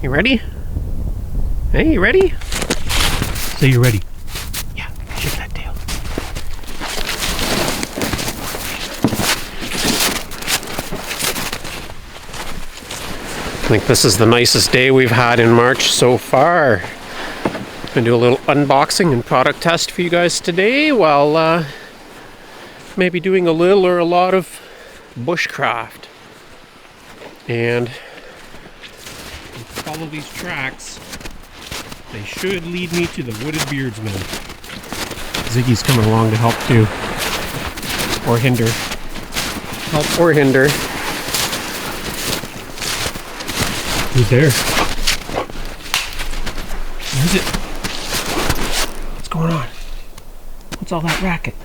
You ready? Hey, you ready? Say you're ready. Yeah, shake that tail. I think this is the nicest day we've had in March so far. Gonna do a little unboxing and product test for you guys today while maybe doing a little or a lot of bushcraft. And follow these tracks. They should lead me to the Wooded Beardsman. Ziggy's coming along to help too. Or hinder. Help or hinder. Who's there? Where is it? What's going on? What's all that racket?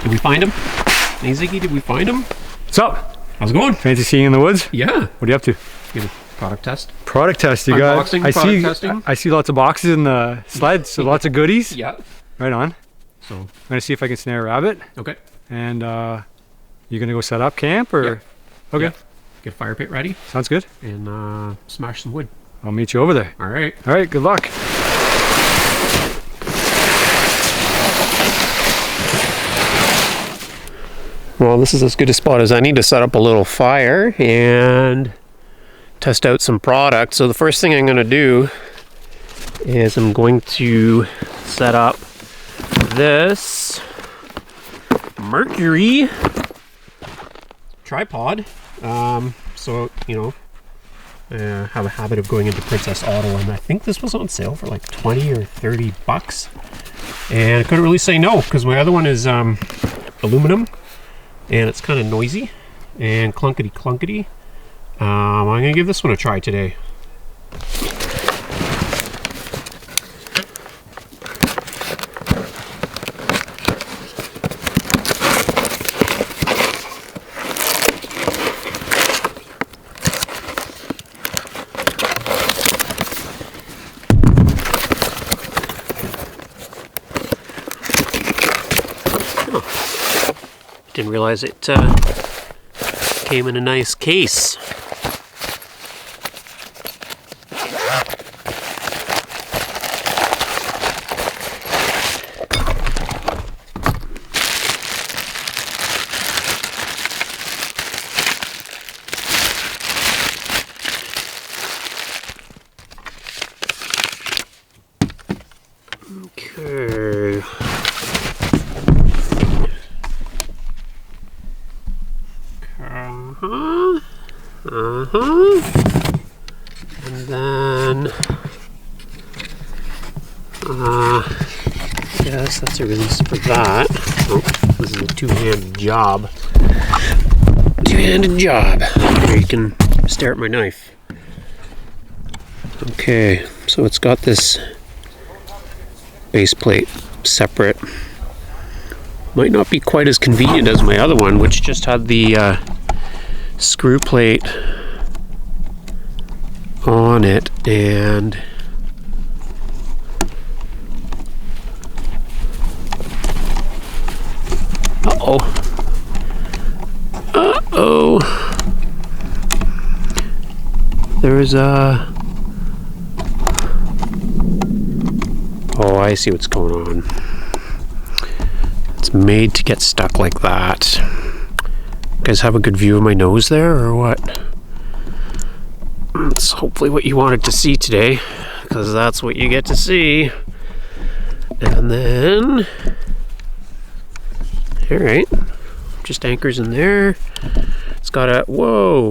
Did we find him? Hey Ziggy, did we find him? What's up? How's it going? Fancy seeing you in the woods? Yeah. What are you up to? Get a product test. Product test, you got. Unboxing, testing. I see lots of boxes in the sled, so lots of goodies. Yeah. Right on. So I'm gonna see if I can snare a rabbit. okay. And you're gonna go set up camp or? Yeah. Okay. Yeah. Get a fire pit ready Sounds good. and smash some wood. I'll meet you over there. All right. All right. Good luck. Well, this is as good a spot as any to set up a little fire and test out some product. So the first thing I'm going to do is I'm going to set up this Mercury tripod. So, you know, I have a habit of going into Princess Auto, and I think this was on sale for like 20 or 30 bucks. And I couldn't really say no because my other one is aluminum. And it's kind of noisy and clunkety clunkety. I'm gonna give this one a try today. Didn't realize it came in a nice case. Okay. And then yes, that's a release for that. Oh, this is a two-handed job. Two-handed job. Here you can stare at my knife. Okay, so it's got this base plate separate. Might not be quite as convenient as my other one, which just had the screw plate on it, and there's a I see what's going on. It's made to get stuck like that. You guys have a good view of my nose there, or what? That's hopefully what you wanted to see today, because that's what you get to see. And then, alright, just anchors in there. It's got a,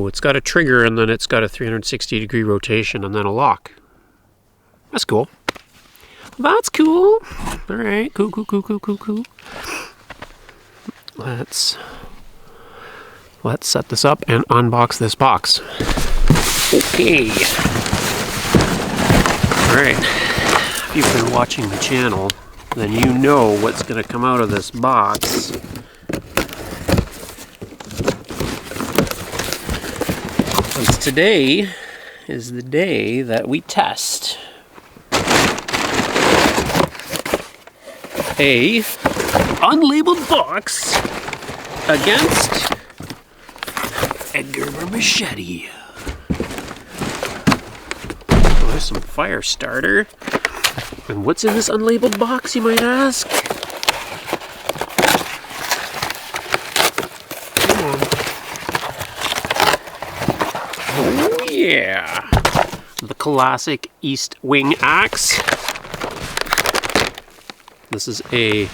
it's got a trigger, and then it's got a 360-degree rotation, and then a lock. That's cool. That's cool. Alright, cool. Let's set this up and unbox this box. Okay. Alright. If you've been watching the channel, then you know what's going to come out of this box. Since today is the day that we test a unlabeled box against Edgar Machete. some fire starter. And what's in this unlabeled box, you might ask? Come on. Oh yeah! The classic East Wing axe. This is a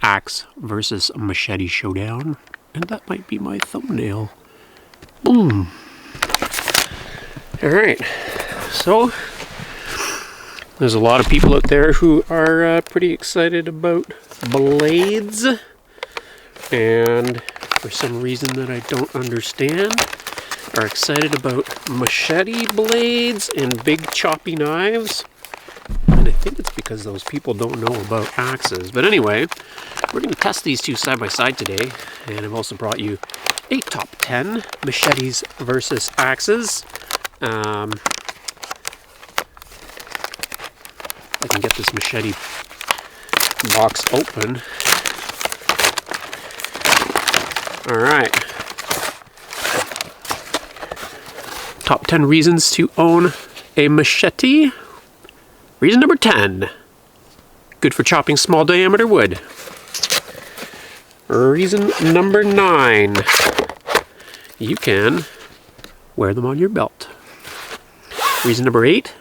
axe versus machete showdown, and that might be my thumbnail. Boom! Alright, so there's a lot of people out there who are pretty excited about blades, and for some reason that I don't understand, are excited about machete blades and big choppy knives. And I think it's because those people don't know about axes. But anyway, we're going to test these two side by side today. And I've also brought you a top 10 machetes versus axes. I can get this machete box open. Alright. Top 10 reasons to own a machete. Reason number 10, good for chopping small diameter wood. Reason number 9, you can wear them on your belt. Reason number 8,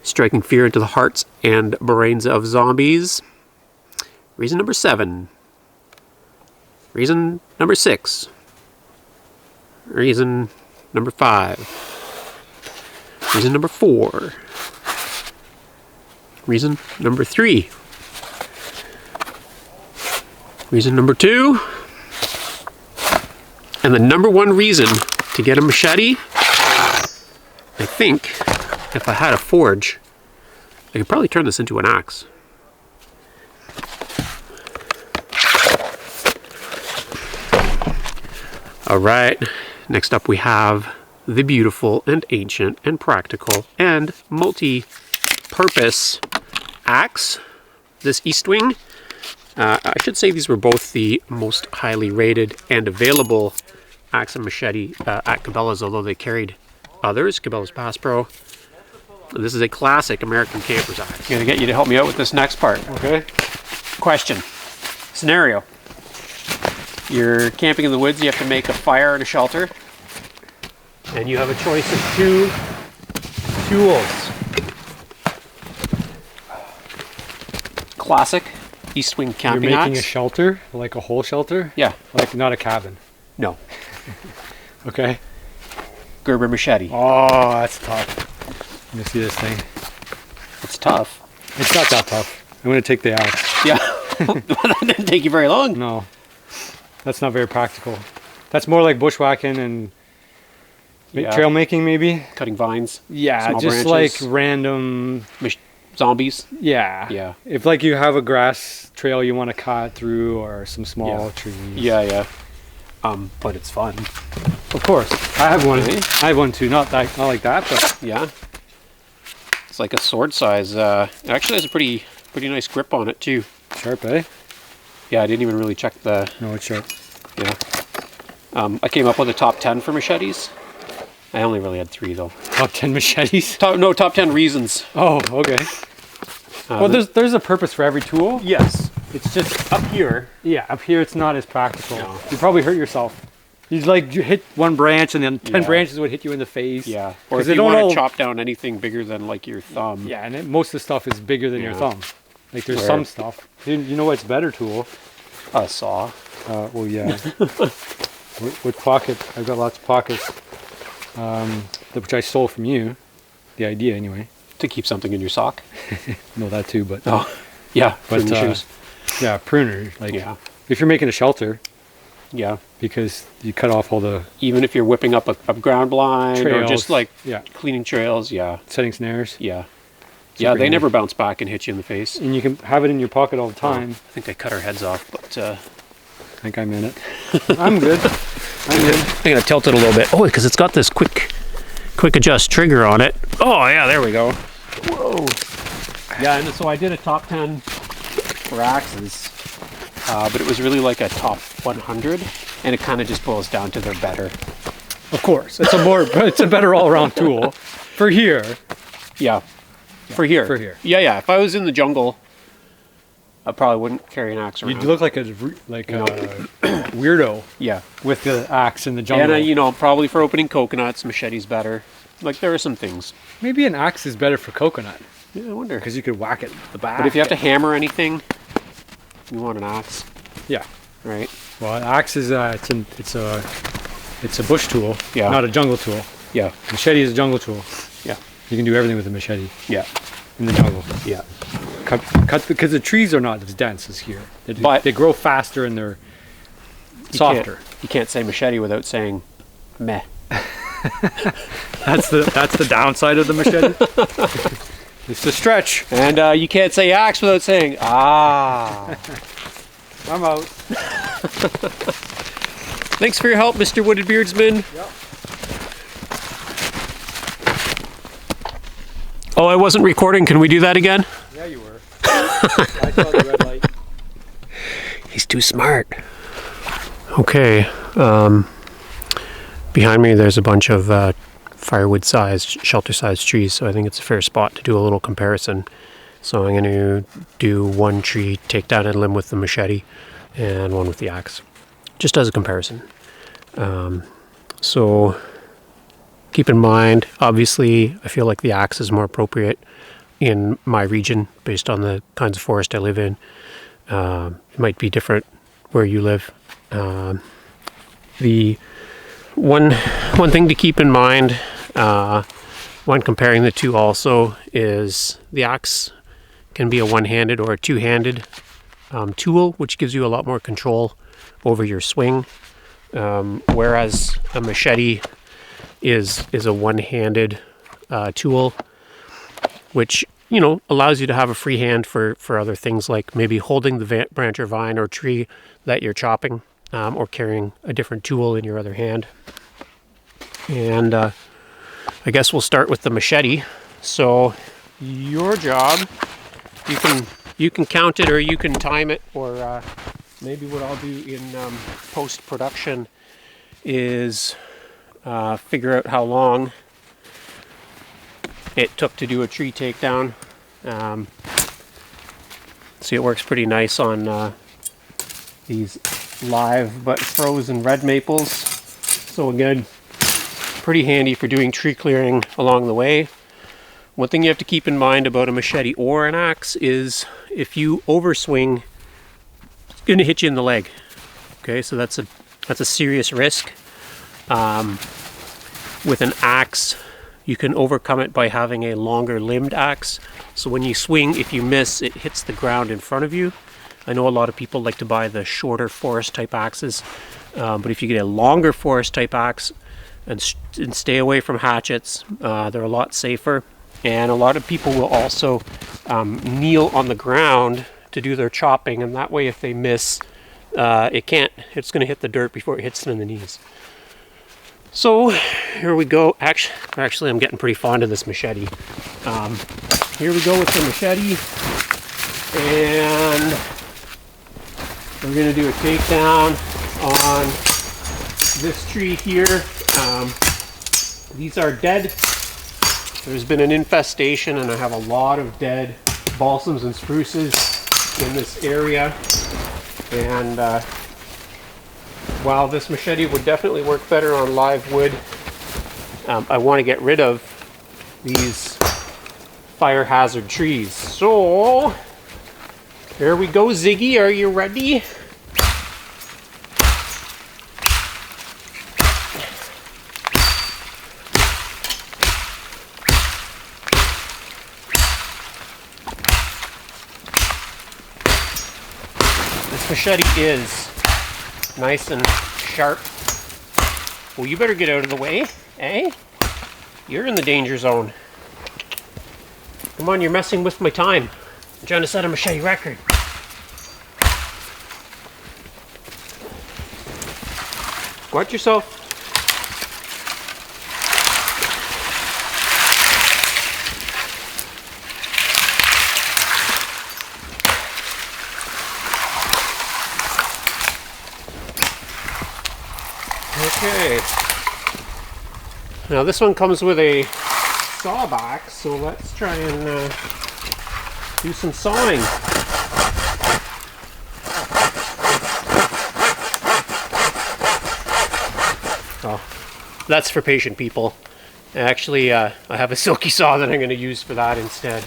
striking fear into the hearts and brains of zombies. Reason number 7, reason number 6, reason number 5, reason number 4, reason number 3. Reason number 2. And the number 1 reason to get a machete, I think, if I had a forge, I could probably turn this into an axe. Alright, next up we have the beautiful and ancient and practical and multi-purpose axe, this East Wing. I should say these were both the most highly rated and available axe and machete at Cabela's, although they carried others, Cabela's Pass Pro. This is a classic American camper's axe. I'm gonna get you to help me out with this next part. Okay. Question. Scenario. You're camping in the woods, you have to make a fire and a shelter, and you have a choice of 2 tools. Classic East Wing camping You're making axe. a shelter, like a whole shelter? Yeah. Like not a cabin. No. Okay. Gerber machete. Oh, that's tough. Let me see this thing. It's tough. It's not that tough. I'm going to take the axe. Yeah. That didn't take you very long. No. That's not very practical. That's more like bushwhacking and trail making, maybe? Cutting vines. Yeah, Small just branches. like random... Zombies. Yeah. Yeah. If like you have a grass trail you want to cut through or some small trees. Yeah. But it's fun. Of course. I have one. Okay. I have one too. Not like that, but Yeah. It's like a sword size. It actually has a pretty nice grip on it too. sharp, eh? Yeah, I didn't even really check the... No, it's sharp. Yeah. I came up with a top 10 for machetes. I only really had 3 though. Top 10 machetes? Top 10 reasons. Oh, okay. Well, there's a purpose for every tool. Yes. It's just up here. Yeah, up here it's not as practical. No. You probably hurt yourself. You hit one branch and then 10 branches would hit you in the face. Yeah. Or if they you don't want all... to chop down anything bigger than like your thumb. Yeah, and most of the stuff is bigger than your thumb. Like there's Where? some stuff. You know what's a better tool? A saw. Well, yeah. with pocket, I've got lots of pockets, which I stole from you. The idea, anyway. To keep something in your sock. No, that too, but yeah. but shoes. yeah, pruner. Like Yeah. if you're making a shelter, Yeah. because you cut off all the Even if you're whipping up a ground blind trails, or just like yeah, cleaning trails. Yeah. setting snares, Yeah. Super Yeah, they handy. never bounce back and hit you in the face. and you can have it in your pocket all the time. I think they cut our heads off, but I think I'm in it. I'm good. I'm good. I'm gonna tilt it a little bit. Oh, because it's got this quick adjust trigger on it. Oh yeah, there we go. Whoa. Yeah, and so I did a top 10 for axes, but it was really like a top 100, and it kind of just boils down to they're better. Of course, it's a better all-around tool for here. Yeah. For here. For here. Yeah, yeah. If I was in the jungle, I probably wouldn't carry an axe around. You'd look like a weirdo Yeah. with the axe in the jungle. And, you know, probably for opening coconuts, machete's better. Like, there are some things. Maybe an axe is better for coconut Yeah, I wonder. because you could whack it with the back. But if you have to hammer anything, you want an axe, Yeah. right? Well, an axe is it's a bush tool, Yeah. not a jungle tool. Yeah. Machete is a jungle tool. Yeah. You can do everything with a machete Yeah. in the jungle. Yeah. Cut because the trees are not as dense as here. But- they grow faster and they're softer. You can't say machete without saying meh. That's the downside of the machete. It's the stretch. And you can't say axe without saying ah. I'm out. Thanks for your help, Mr. Wooded Beardsman. Yep. Oh, I wasn't recording. Can we do that again? Yeah, you were. I saw the red light. He's too smart. Okay. Behind me, there's a bunch of firewood-sized, shelter-sized trees, so I think it's a fair spot to do a little comparison. So I'm going to do one tree, take down a limb with the machete, and one with the axe, just as a comparison. So keep in mind, obviously, I feel like the axe is more appropriate in my region based on the kinds of forest I live in. It might be different where you live. The one thing to keep in mind when comparing the two also is the axe can be a one-handed or a two-handed tool, which gives you a lot more control over your swing, whereas a machete is a one-handed tool, which, you know, allows you to have a free hand for other things like maybe holding the branch or vine or tree that you're chopping, or carrying a different tool in your other hand. And I guess we'll start with the machete. So your job, you can count it or you can time it, or maybe what I'll do in post-production is figure out how long it took to do a tree takedown. See, it works pretty nice on these live but frozen red maples. So again, pretty handy for doing tree clearing along the way. One thing you have to keep in mind about a machete or an axe is if you overswing, it's going to hit you in the leg. Okay, so that's a serious risk. With an axe, you can overcome it by having a longer limbed axe. So when you swing, if you miss, it hits the ground in front of you. I know a lot of people like to buy the shorter forest type axes, but if you get a longer forest type axe and stay away from hatchets, they're a lot safer. And a lot of people will also kneel on the ground to do their chopping, and that way if they miss, it's going to hit the dirt before it hits them in the knees. So here we go. Actually, I'm getting pretty fond of this machete. Here we go with the machete, and we're going to do a takedown on this tree here. These are dead. There's been an infestation, and I have a lot of dead balsams and spruces in this area. And while this machete would definitely work better on live wood, I want to get rid of these fire hazard trees. So here we go, Ziggy. Are you ready? This machete is nice and sharp. Well, you better get out of the way, eh? You're in the danger zone. Come on, you're messing with my time. I'm trying to set a machete record. Watch yourself. Okay. Now this one comes with a saw back, so let's try and do some sawing. Oh, that's for patient people. Actually, I have a silky saw that I'm going to use for that instead.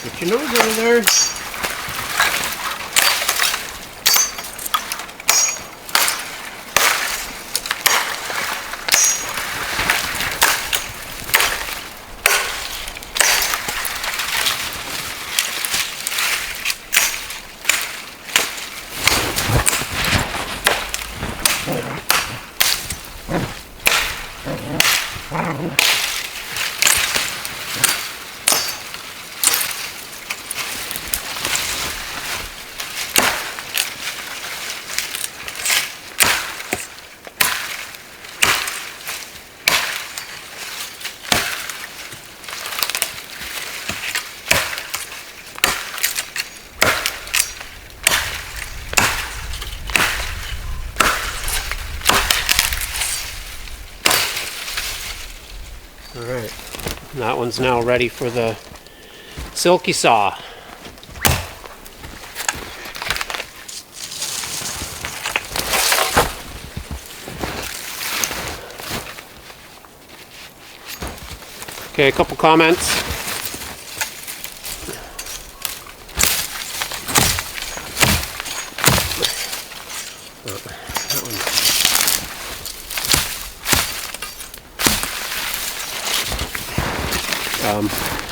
Get your nose over there. Alright, that one's now ready for the silky saw. Okay, a couple comments.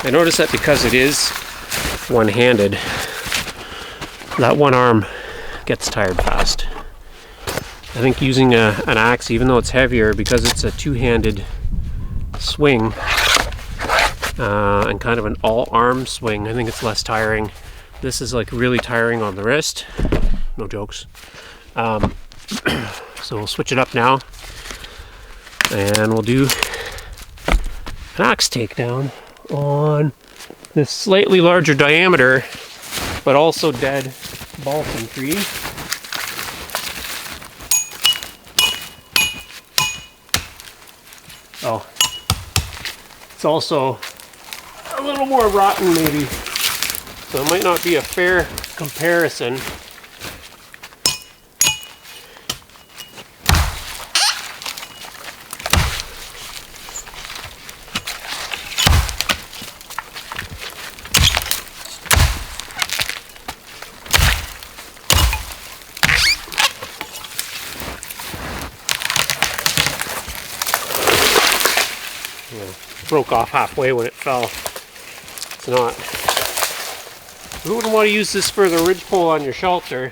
I noticed that because it is one-handed, that one arm gets tired fast. I think using an axe, even though it's heavier, because it's a two-handed swing and kind of an all-arm swing, I think it's less tiring. This is like really tiring on the wrist. No jokes. So we'll switch it up now, and we'll do an axe takedown on this slightly larger diameter, but also dead balsam tree. Oh, it's also a little more rotten maybe, so it might not be a fair comparison. Broke off halfway when it fell. It's not. You wouldn't want to use this for the ridgepole on your shelter.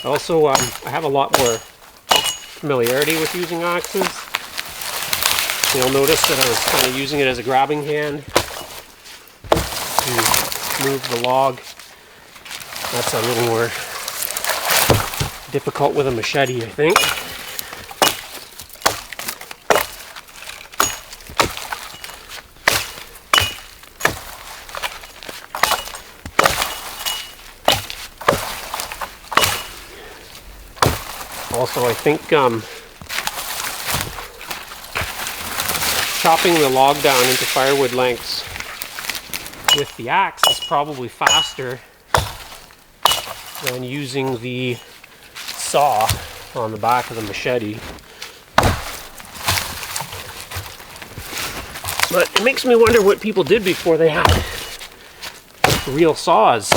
Also, I have a lot more familiarity with using axes. You'll notice that I was kind of using it as a grabbing hand to move the log. That's a little more difficult with a machete, I think. Also, I think chopping the log down into firewood lengths with the axe is probably faster than using the saw on the back of the machete. But it makes me wonder what people did before they had real saws.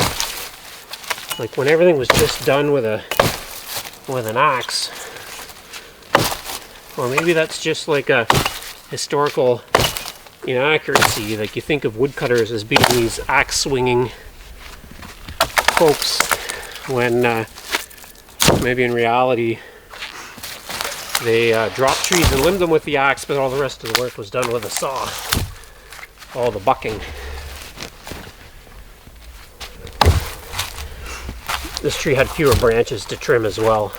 Like when everything was just done with an axe. Or maybe that's just like a historical inaccuracy. Like you think of woodcutters as being these axe swinging folks when maybe in reality they dropped trees and limbed them with the axe, but all the rest of the work was done with a saw. All the bucking. This tree had fewer branches to trim as well.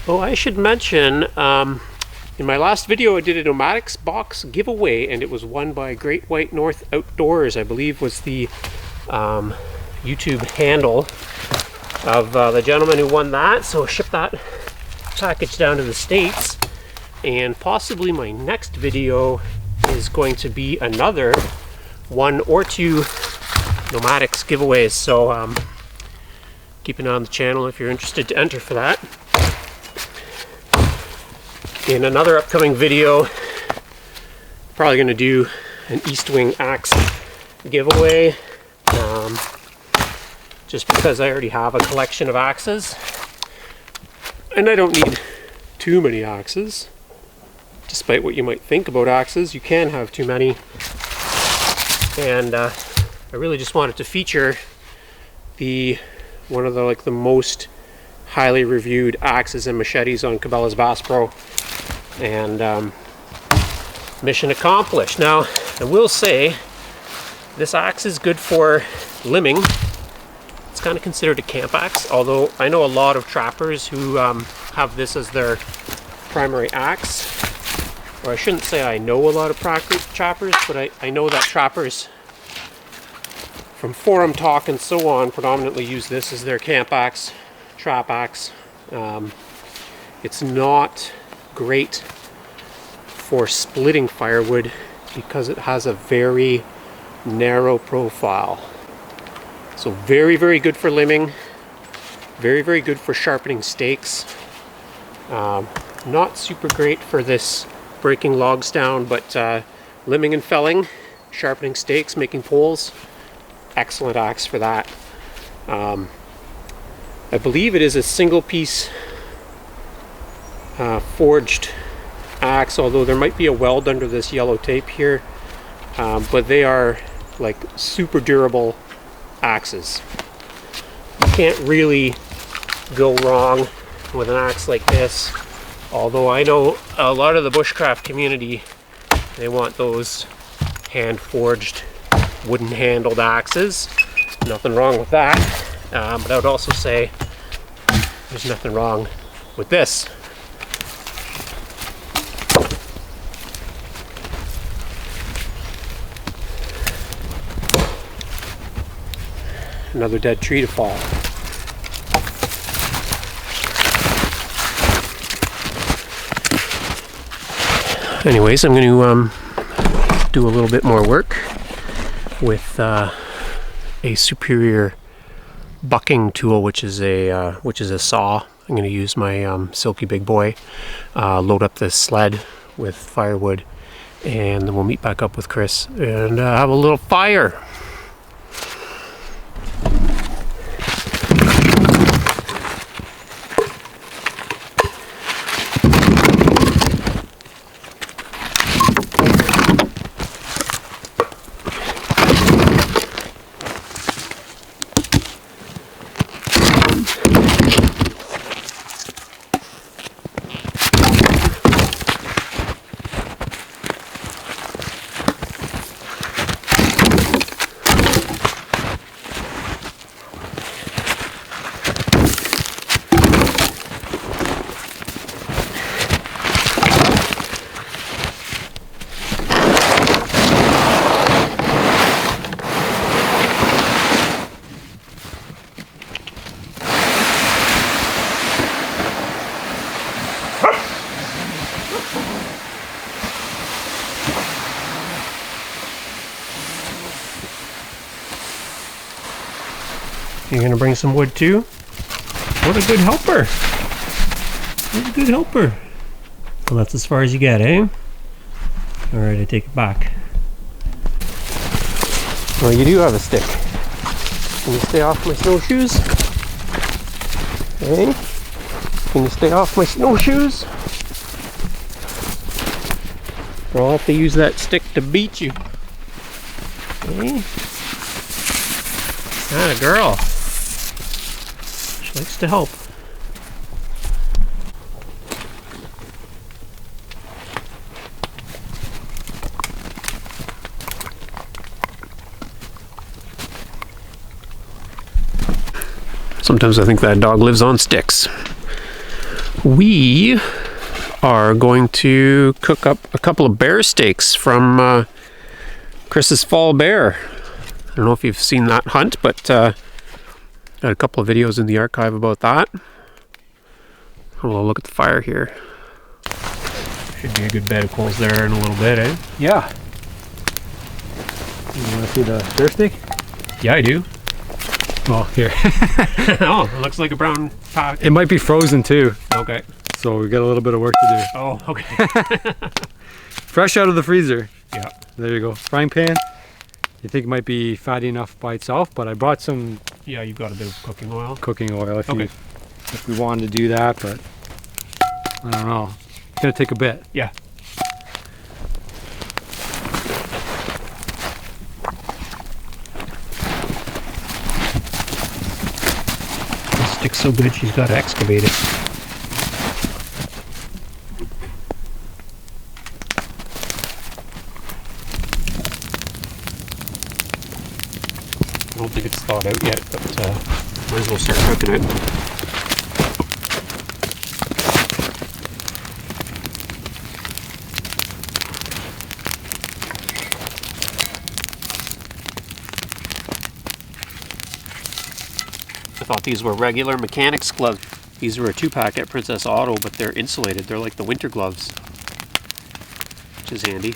Oh, I should mention, in my last video I did a Nomadics box giveaway, and it was won by Great White North Outdoors, I believe was the YouTube handle of the gentleman who won that. So ship that package down to the States, and possibly my next video is going to be another 1 or 2 Nomadics giveaways. So keep an eye on the channel if you're interested to enter for that. In another upcoming video, probably going to do an East Wing axe giveaway, just because I already have a collection of axes and I don't need too many axes. Despite what you might think about axes, you can have too many, and I really just wanted to feature one of the most highly reviewed axes and machetes on Cabela's Bass Pro, and mission accomplished. Now I will say this axe is good for limbing. It's kind of considered a camp axe, although I know a lot of trappers who have this as their primary axe. Or I shouldn't say I know a lot of trappers, but I know that trappers from forum talk and so on predominantly use this as their camp axe, trap axe. It's not great for splitting firewood because it has a very narrow profile. So very, very good for limbing, very, very good for sharpening stakes. Not super great for this breaking logs down, but limbing and felling, sharpening stakes, making poles, excellent axe for that. I believe it is a single piece forged axe, although there might be a weld under this yellow tape here, but they are like super durable axes. You can't really go wrong with an axe like this, although I know a lot of the bushcraft community, they want those hand forged wooden handled axes. Nothing wrong with that, but I would also say there's nothing wrong with this. Another dead tree to fall. Anyways, I'm going to do a little bit more work with a superior bucking tool, which is a saw. I'm going to use my Silky Big Boy, load up this sled with firewood, and then we'll meet back up with Chris and have a little fire. You're gonna bring some wood too? What a good helper! What a good helper! Well, that's as far as you get, eh? Alright, I take it back. Well, you do have a stick. Can you stay off my snowshoes? Eh? Can you stay off my snowshoes? Or I'll have to use that stick to beat you. Okay. Not a girl. She likes to help. Sometimes I think that dog lives on sticks. We are going to cook up a couple of bear steaks from Chris's fall bear. I don't know if you've seen that hunt, but got a couple of videos in the archive about that. We'll look at the fire here. Should be a good bed of coals there in a little bit, eh? Yeah. You want to see the bear steak? Yeah, I do. Well, here. Oh, it looks like a brown pack. It might be frozen too. Okay. So we got a little bit of work to do. Oh, okay. Fresh out of the freezer. Yeah. There you go. Frying pan. You think it might be fatty enough by itself, but I brought some Yeah, you've got a bit of cooking oil. cooking oil if, Okay. if we wanted to do that, but I don't know. It's gonna take a bit. Yeah. The stick's so good she's got to excavate it. I don't think it's thawed out yet, but might as well start cooking it. I thought these were regular mechanics gloves. These were a 2-pack at Princess Auto, but they're insulated. They're like the winter gloves, which is handy.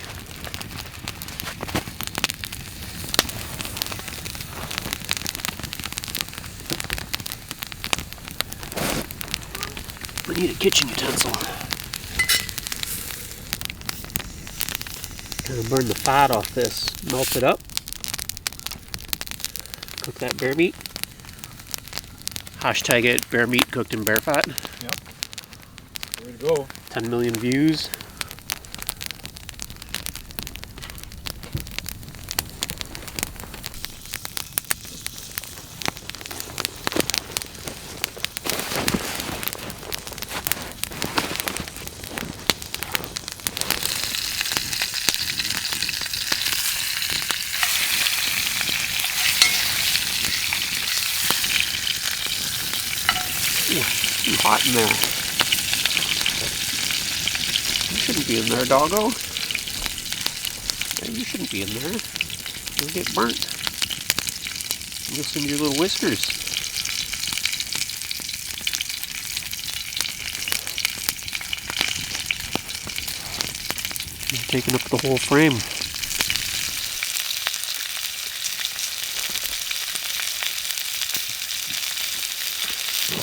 I need a kitchen utensil. Kind of burn the fat off this, melt it up. Cook that bear meat. Hashtag it bear meat cooked in bear fat. Yep. There we go. 10 million views. Too hot in there. You shouldn't be in there, doggo. Yeah, you shouldn't be in there. You'll get burnt. Listen to your little whiskers. You're taking up the whole frame.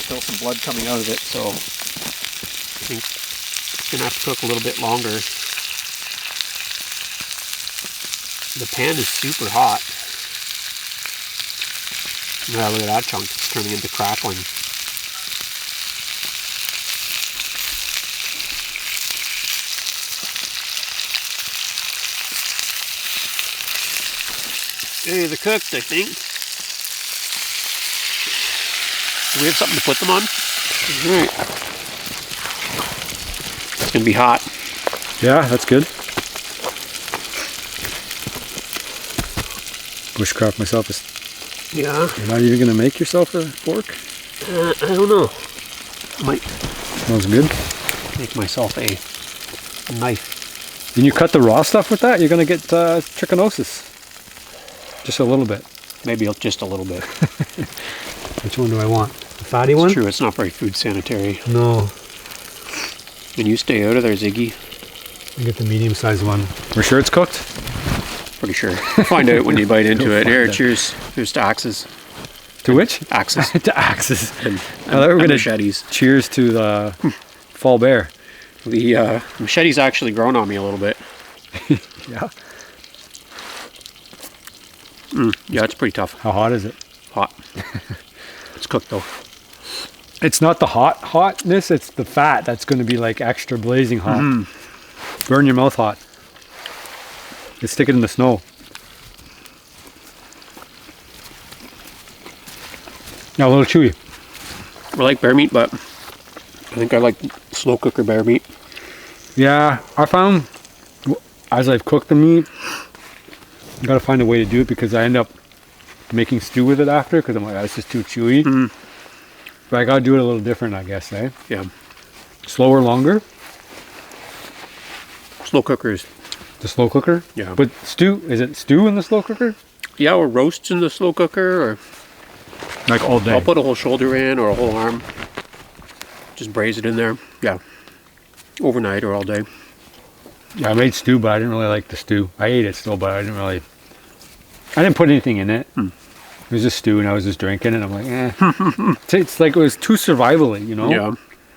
Still some blood coming out of it, so I think it's gonna have to cook a little bit longer. The pan is super hot. Yeah, look at that chunk, it's turning into crackling. Hey, they're cooked, I think. Do we have something to put them on? Alright. It's gonna be hot. Yeah, that's good. Bushcraft myself is. Yeah. You're not even gonna make yourself a fork? I don't know. I might Smells good. make myself a knife. When you cut the raw stuff with that, you're gonna get trichinosis. Just a little bit. Maybe just a little bit. Which one do I want? The fatty one? It's true, it's not very food sanitary. No. And you stay out of there, Ziggy. I get the medium-sized one. We're sure it's cooked? Pretty sure. Find out when you bite into You'll it. find Here, out. cheers. Here's to axes. To which? Axes. To axes. And, I thought we were and gonna machetes. cheers to the fall bear. The machete's actually grown on me a little bit. Yeah. Yeah, it's pretty tough. How hot is it? Hot. It's cooked though. It's not the hotness, it's the fat that's going to be like extra blazing hot. Burn your mouth hot. You stick it in the snow. Yeah, a little chewy. I like bear meat, but I think I like slow cooker bear meat. Yeah, I found as I've cooked the meat, I gotta find a way to do it because I end up making stew with it after because I'm like, it's just too chewy. Mm. But I gotta do it a little different, I guess, eh? Yeah. Slower, longer? Slow cookers. The slow cooker? Yeah. But stew, is it stew in the slow cooker? Yeah, or roasts in the slow cooker, or Like all day? I'll put a whole shoulder in or a whole arm. Just braise it in there. Yeah. Overnight or all day. Yeah, I made stew, but I didn't really like the stew. I ate it still, but I didn't put anything in it. Hmm. It was just stew, and I was just drinking it. I'm like, eh. It's like it was too survival-y, you know? Yeah.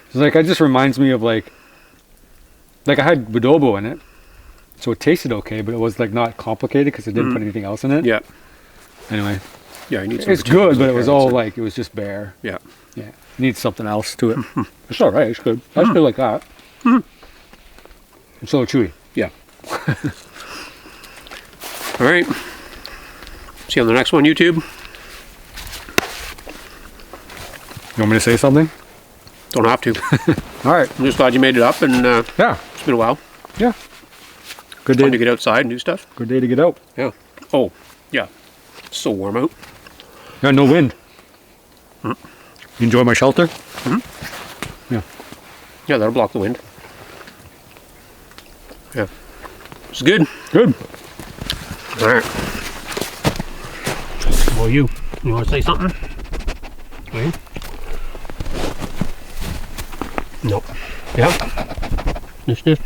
It's like, it just reminds me of like I had adobo in it, so it tasted okay, but it was like not complicated because it didn't put anything else in it. Yeah. Anyway, Yeah, you need some it's good, but it was all like, it was just bare. Yeah. Yeah, need something else to it. It's all right. It's good. That's good like that. It's a little chewy. Yeah. All right. See you on the next one, YouTube. You want me to say something? Don't have to. All right. I'm just glad you made it up, and Yeah. it's been a while. Yeah. Good Fun day to get outside and do stuff. Good day to get out. Yeah. Oh, yeah. It's so warm out. Yeah, no wind. You enjoy my shelter? Yeah. Yeah, that'll block the wind. Yeah. It's good. Good. All right. Well, you want to say something? Okay. No. Yeah. This.